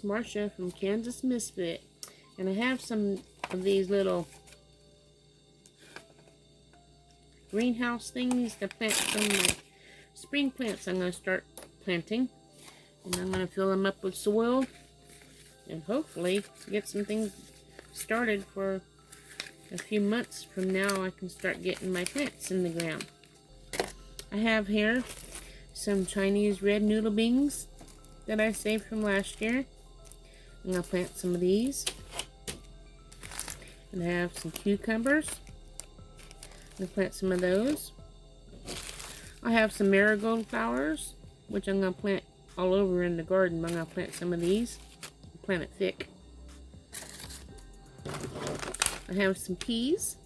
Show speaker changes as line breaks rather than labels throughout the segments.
Marsha from Kansas Misfit. And I have some of these little greenhouse things to plant some of my spring plants I'm going to start planting. And I'm going to fill them up with soil and hopefully get some things started for a few months from now. I can start getting my plants in the ground. I have here some Chinese red noodle beans that I saved from last year. I'm going to plant some of these. And I have some cucumbers. I'm going to plant some of those. I have some marigold flowers, which I'm going to plant all over in the garden. I'm going to plant some of these. Plant it thick. I have some peas.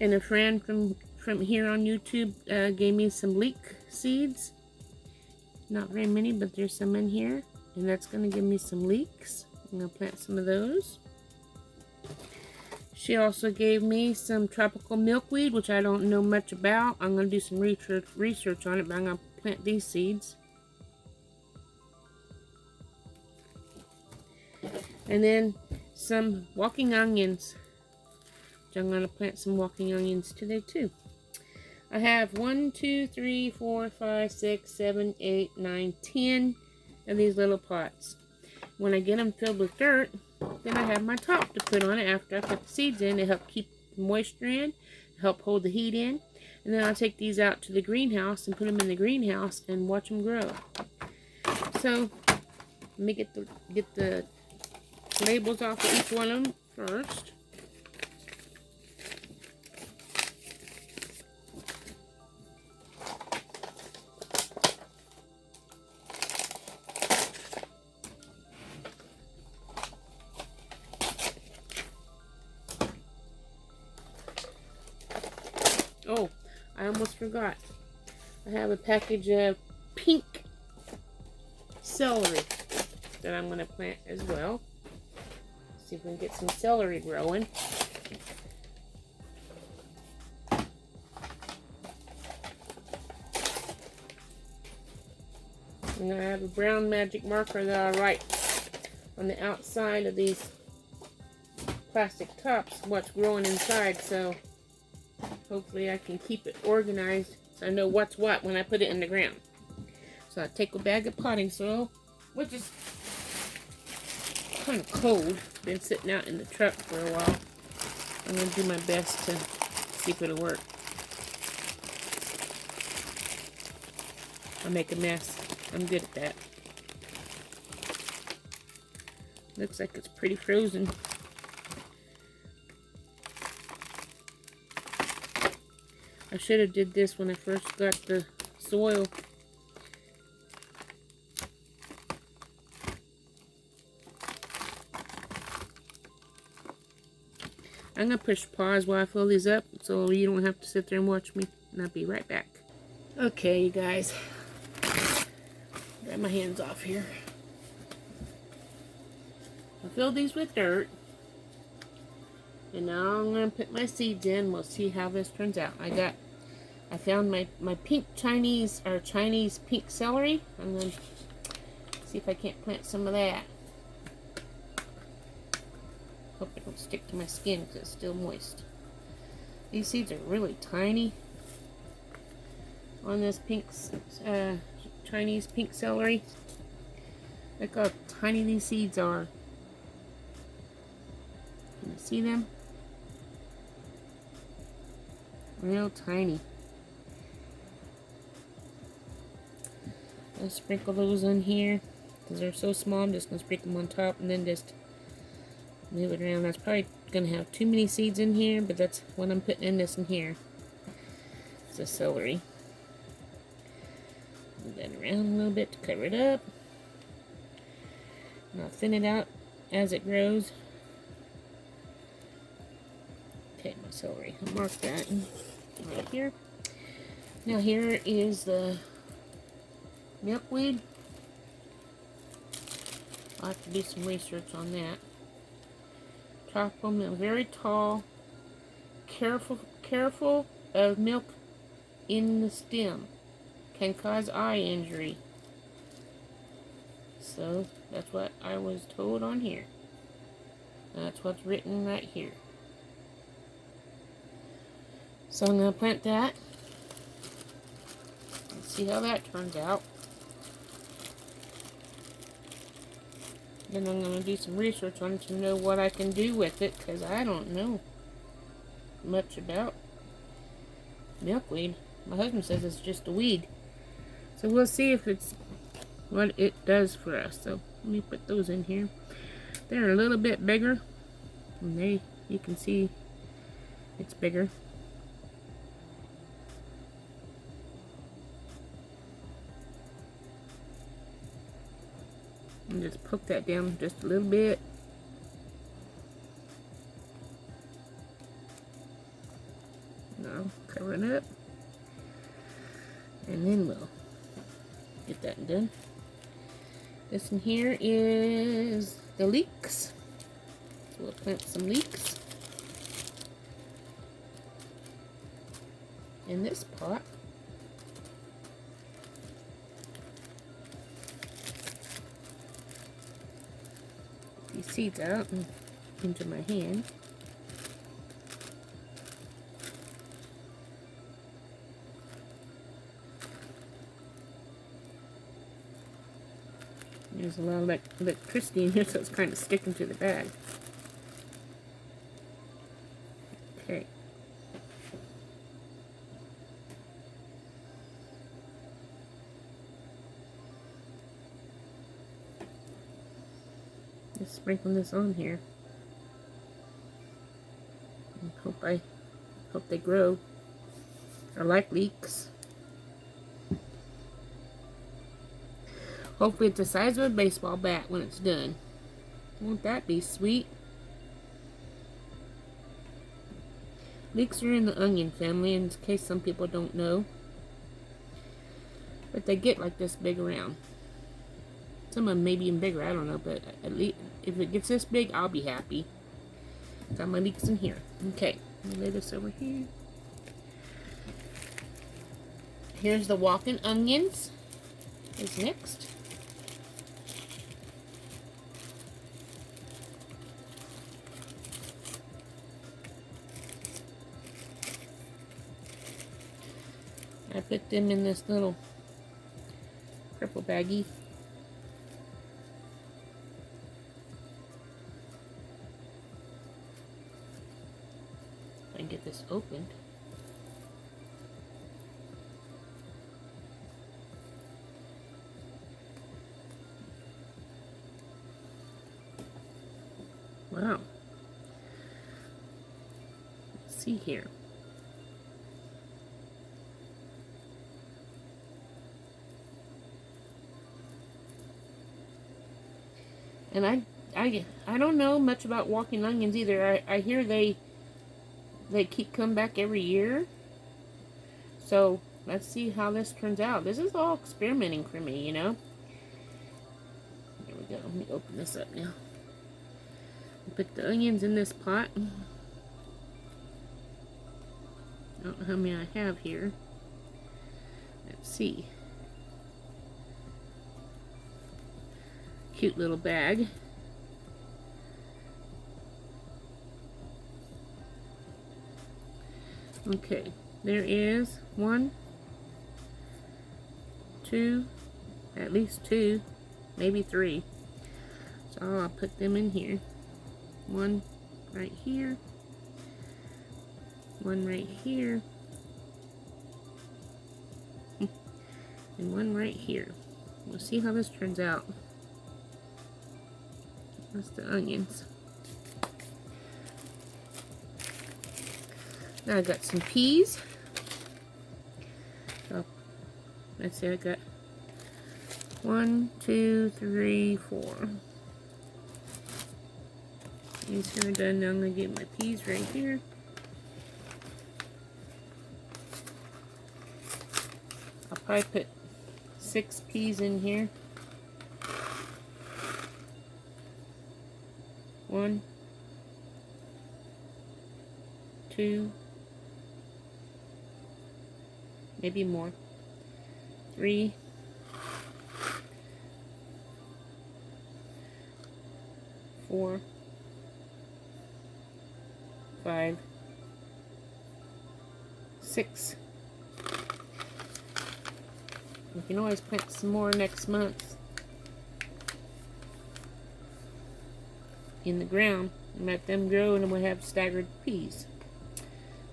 And a friend from here on YouTube gave me some leek seeds. Not very many, but there's some in here. And that's going to give me some leeks. I'm going to plant some of those. She also gave me some tropical milkweed, which I don't know much about. I'm going to do some research on it, but I'm going to plant these seeds. And then some walking onions, which I'm going to plant some walking onions today too. I have 1, 2, 3, 4, 5, 6, 7, 8, 9, 10 of these little pots. When I get them filled with dirt, then I have my top to put on it after I put the seeds in to help keep the moisture in, help hold the heat in. And then I'll take these out to the greenhouse and put them in the greenhouse and watch them grow. So, let me get the labels off of each one of them first. Oh, I almost forgot. I have a package of pink celery that I'm going to plant as well. See if we can get some celery growing. I'm going to have a brown magic marker that I write on the outside of these plastic tops what's growing inside, so hopefully I can keep it organized so I know what's what when I put it in the ground. So I take a bag of potting soil, which is kind of cold. Been sitting out in the truck for a while. I'm going to do my best to see if it'll work. I'll make a mess. I'm good at that. Looks like it's pretty frozen. I should have did this when I first got the soil. I'm going to push pause while I fill these up so you don't have to sit there and watch me. And I'll be right back. Okay, you guys. Grab my hands off here. I filled these with dirt. And now I'm going to put my seeds in. We'll see how this turns out. I found my pink Chinese pink celery. I'm going to see if I can't plant some of that. Hope it don't stick to my skin because it's still moist. These seeds are really tiny on this pink Chinese pink celery. Look how tiny these seeds are. Can you see them? Real tiny. I'll sprinkle those in here because they're so small. I'm just going to sprinkle them on top and then just move it around. That's probably going to have too many seeds in here, but that's what I'm putting in this in here. It's a celery. Move that around a little bit to cover it up. And I'll thin it out as it grows. Okay, my celery. I'll mark that right here. Now here is the milkweed. I'll have to do some research on that. Tropical milk, very tall. Careful of milk in the stem. Can cause eye injury. So that's what I was told on here. That's what's written right here. So I'm going to plant that. Let's see how that turns out. Then I'm going to do some research on it to know what I can do with it, because I don't know much about milkweed. My husband says it's just a weed. So we'll see if it's what it does for us. So let me put those in here. They're a little bit bigger. And you can see it's bigger. And just poke that down just a little bit. Now cover it up. And then we'll get that done. This one here is the leeks. So we'll plant some leeks in this pot. These seeds out and into my hand. There's a lot of electricity in here, so it's kind of sticking to the bag. Okay. Just sprinkle this on here. And hope they grow. I like leeks. Hopefully it's the size of a baseball bat when it's done. Won't that be sweet? Leeks are in the onion family, in case some people don't know. But they get like this big around. Some of them may be even bigger, I don't know. But at least if it gets this big, I'll be happy. Got my leeks in here. Okay, let me lay this over here. Here's the walking onions. Is next. I put them in this little purple baggie. I can get this opened. Wow. Let's see here. And I don't know much about walking onions either. I hear they keep coming back every year. So let's see how this turns out. This is all experimenting for me, you know. There we go. Let me open this up now. Put the onions in this pot. I don't know how many I have here. Let's see. Cute little bag. Okay, there is 1, 2, at least 2, maybe 3. So I'll put them in here. 1 right here. 1 right here. And 1 right here. We'll see how this turns out. That's the onions. Now I got some peas. So let's see, I got 1, 2, 3, 4. These here are done. Now I'm gonna get my peas right here. I'll probably put 6 peas in here. 1, 2, maybe more. 3, 4, 5, 6. We can always plant some more next month in the ground and let them grow, and then we'll have staggered peas.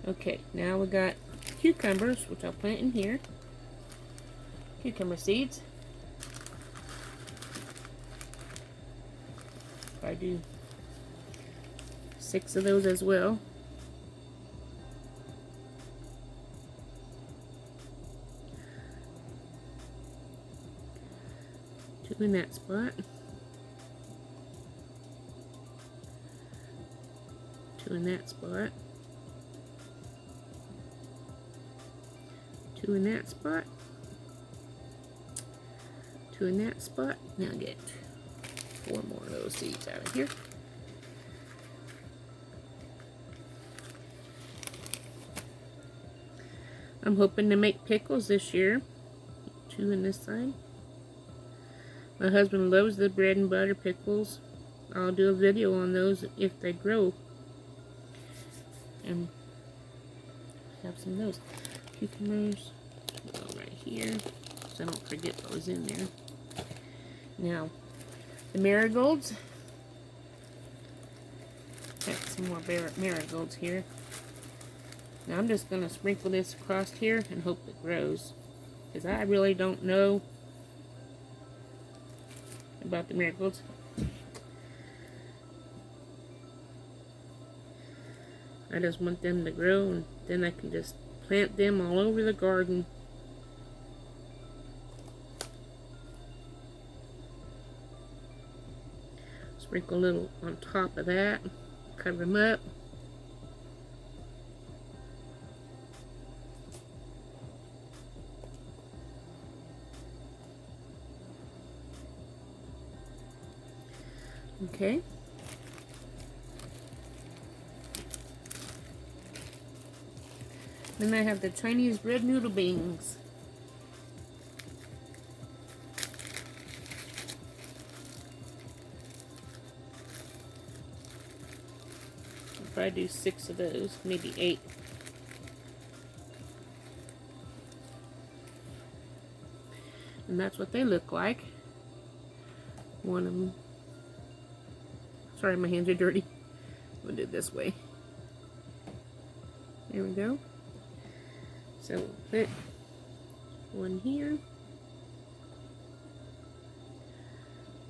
Okay, now we got cucumbers, which I'll plant in here. Cucumber seeds. I do 6 of those as well. Two in that spot. 2 in that spot. 2 in that spot. 2 in that spot. Now get 4 more of those seeds out of here. I'm hoping to make pickles this year. 2 in this side. My husband loves the bread and butter pickles. I'll do a video on those if they grow. And have some of those. Cucumbers. Go right here, so I don't forget what was in there. Now, the marigolds. Got some more marigolds here. Now I'm just going to sprinkle this across here and hope it grows, because I really don't know about the marigolds. I just want them to grow, and then I can just plant them all over the garden. Sprinkle a little on top of that, cover them up. Okay. Then I have the Chinese red noodle beans. I'll probably do 6 of those, maybe 8. And that's what they look like. One of them. Sorry, my hands are dirty. I'm going to do it this way. There we go. So we'll put one here.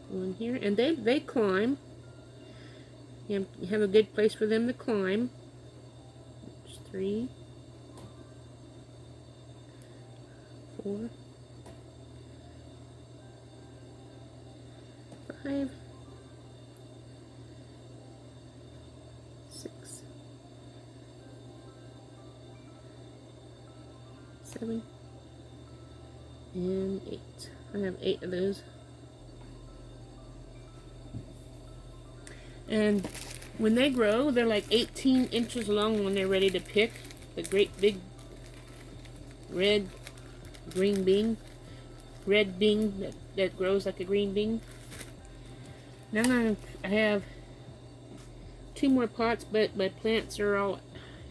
One here. And they climb. You have a good place for them to climb. There's 3, 4, 5, 6, 7, and 8. I have 8 of those. And when they grow, they're like 18 inches long when they're ready to pick. The great big red green bean. Red bean that grows like a green bean. Now I have 2 more pots, but my plants are all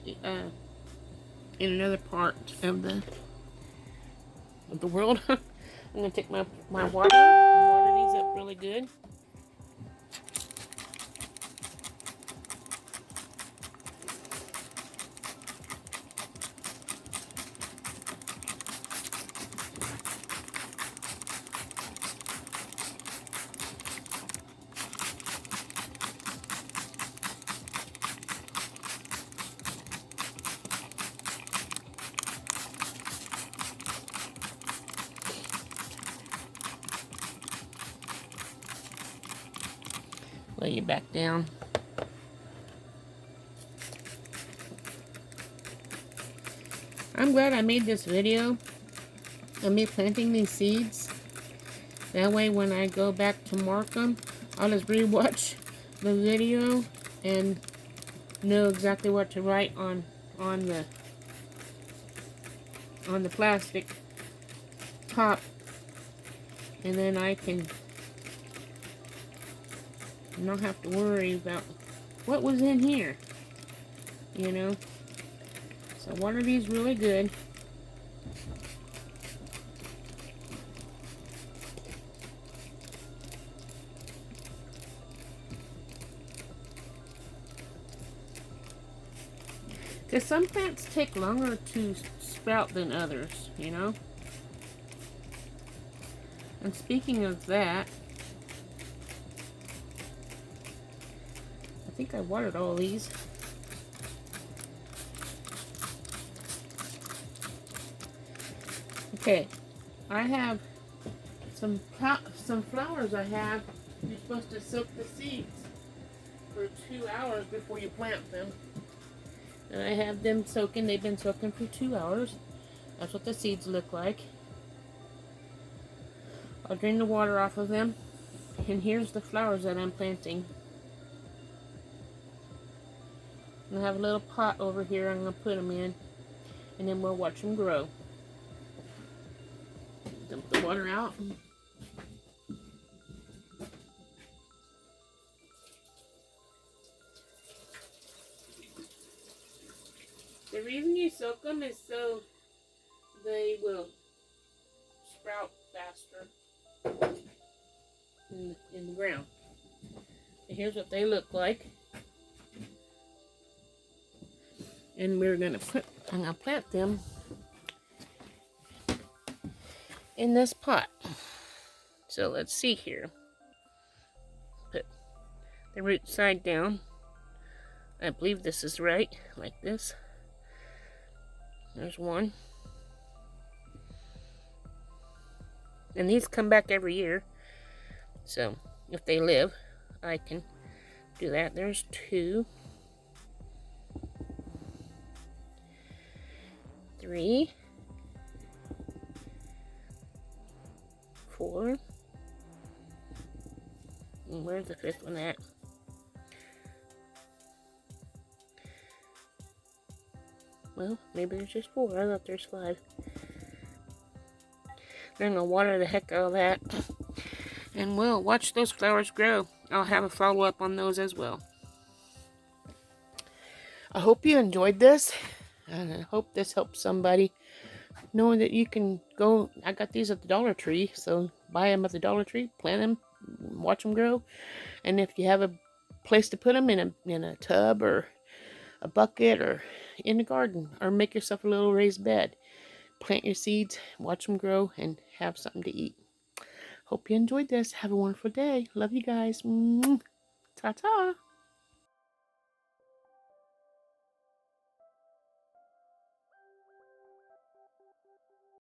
in another part of the world. I'm going to take my water and water these up really good. Lay you back down. I'm glad I made this video of me planting these seeds. That way when I go back to mark them, I'll just rewatch the video and know exactly what to write on the plastic top, and then I can and not have to worry about what was in here, you know. So water these really good. Because some plants take longer to sprout than others, you know. And speaking of that, I think I watered all these. Okay, I have some flowers I have. You're supposed to soak the seeds for 2 hours before you plant them. And I have them soaking. They've been soaking for 2 hours. That's what the seeds look like. I'll drain the water off of them. And here's the flowers that I'm planting. And I have a little pot over here I'm going to put them in. And then we'll watch them grow. Dump the water out. The reason you soak them is so they will sprout faster in the ground. And here's what they look like. And I'm gonna plant them in this pot. So let's see here. Put the root side down. I believe this is right, like this. There's one. And these come back every year. So if they live, I can do that. There's 2. 3. 4. And where's the 5th one at? Well, maybe there's just 4. I thought there's 5. Then I'm going to water the heck out of that. And we'll watch those flowers grow. I'll have a follow-up on those as well. I hope you enjoyed this. And I hope this helps somebody. Knowing that you can go, I got these at the Dollar Tree. So buy them at the Dollar Tree. Plant them. Watch them grow. And if you have a place to put them in a tub or a bucket or in the garden, or make yourself a little raised bed, plant your seeds, watch them grow, and have something to eat. Hope you enjoyed this. Have a wonderful day. Love you guys. Ta-ta.